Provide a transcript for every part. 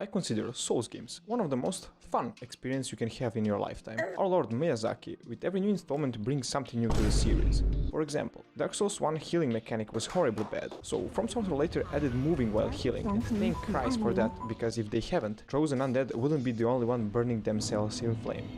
I consider Souls games one of the most fun experience you can have in your lifetime. Our Lord Miyazaki, with every new installment, brings something new to the series. For example, Dark Souls 1 healing mechanic was horribly bad, so From Software later added moving while healing, and thank Christ for that, because if they haven't, Chosen Undead wouldn't be the only one burning themselves in flame.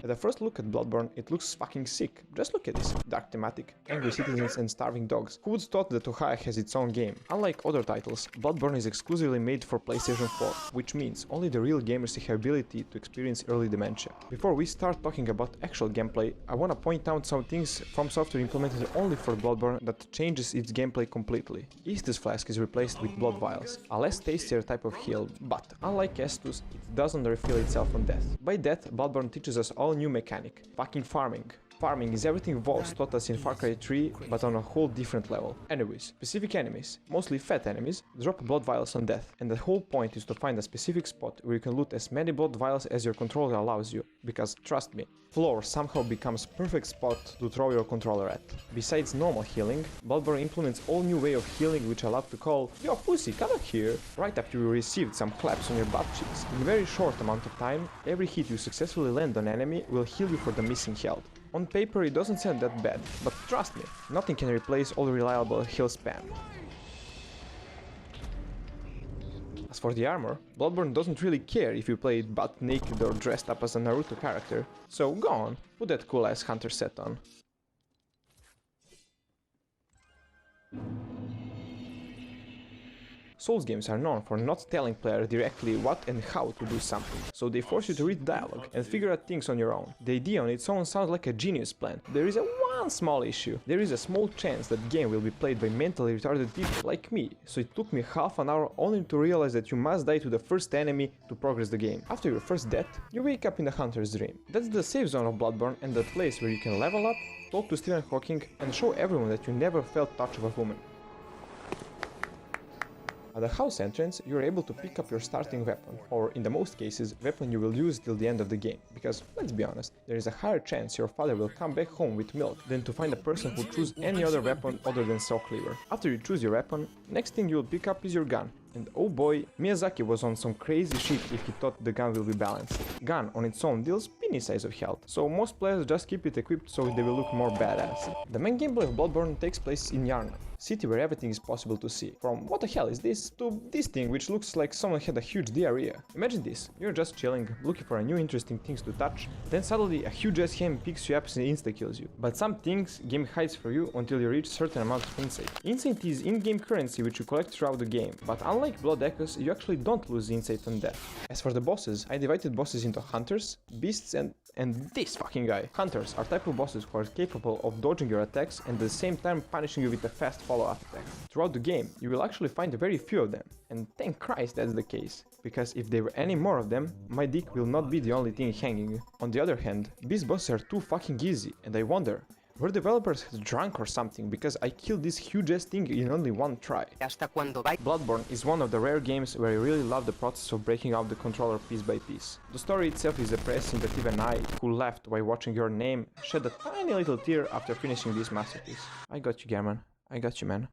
At a first look at Bloodborne, it looks fucking sick. Just look at this. Dark thematic, angry citizens and starving dogs. Who would thought that Ohio has its own game? Unlike other titles, Bloodborne is exclusively made for PlayStation 4, which means only the real gamers have ability to experience early dementia. Before we start talking about actual gameplay, I wanna point out some things From Software implemented only for Bloodborne that changes its gameplay completely. Estus Flask is replaced with blood vials, a less tastier type of heal, but unlike Estus, it doesn't refill itself on death. By that, Bloodborne teaches us all new mechanic, fucking farming. Farming is everything Voss taught us in Far Cry 3, but on a whole different level. Anyways, specific enemies, mostly fat enemies, drop blood vials on death, and the whole point is to find a specific spot where you can loot as many blood vials as your controller allows you, because trust me, floor somehow becomes perfect spot to throw your controller at. Besides normal healing, Bloodborne implements all new way of healing which I love to call "Yo pussy, come up here!" right after you received some claps on your butt cheeks. In a very short amount of time, every hit you successfully land on enemy will heal you for the missing health. On paper it doesn't sound that bad, but trust me, nothing can replace all reliable heal spam. As for the armor, Bloodborne doesn't really care if you play it butt naked or dressed up as a Naruto character, so go on, put that cool ass hunter set on. Souls games are known for not telling players directly what and how to do something, so they force you to read dialogue and figure out things on your own. The idea on its own sounds like a genius plan. There is one small issue. There is a small chance that game will be played by mentally retarded people like me, so it took me half an hour only to realize that you must die to the first enemy to progress the game. After your first death, you wake up in the hunter's dream. That's the safe zone of Bloodborne and the place where you can level up, talk to Stephen Hawking and show everyone that you never felt touch of a woman. At the house entrance, you are able to pick up your starting weapon, or in the most cases, weapon you will use till the end of the game, because, let's be honest, there is a higher chance your father will come back home with milk than to find a person who choose any other weapon other than saw cleaver. After you choose your weapon, next thing you will pick up is your gun. And oh boy, Miyazaki was on some crazy shit if he thought the gun will be balanced. Gun on its own deals penny size of health, so most players just keep it equipped so they will look more badass. The main gameplay of Bloodborne takes place in Yharnam, city where everything is possible to see. From what the hell is this to this thing which looks like someone had a huge diarrhea. Imagine this, you're just chilling, looking for a new interesting things to touch, then suddenly a huge ass ham picks you up and insta-kills you. But some things game hides for you until you reach certain amount of insight. Insight is in-game currency which you collect throughout the game, but unlike Blood Echoes, you actually don't lose insight on death. As for the bosses, I divided bosses into hunters, beasts and this fucking guy. Hunters are type of bosses who are capable of dodging your attacks and at the same time punishing you with a fast follow-up attack. Throughout the game, you will actually find very few of them, and thank Christ that's the case, because if there were any more of them, my dick will not be the only thing hanging. On the other hand, beast bosses are too fucking easy, and I wonder, were developers drunk or something, because I killed this huge ass thing in only one try. Bloodborne is one of the rare games where I really love the process of breaking out the controller piece by piece. The story itself is depressing that even I, who laughed while watching your name, shed a tiny little tear after finishing this masterpiece. I got you, German. I got you, man.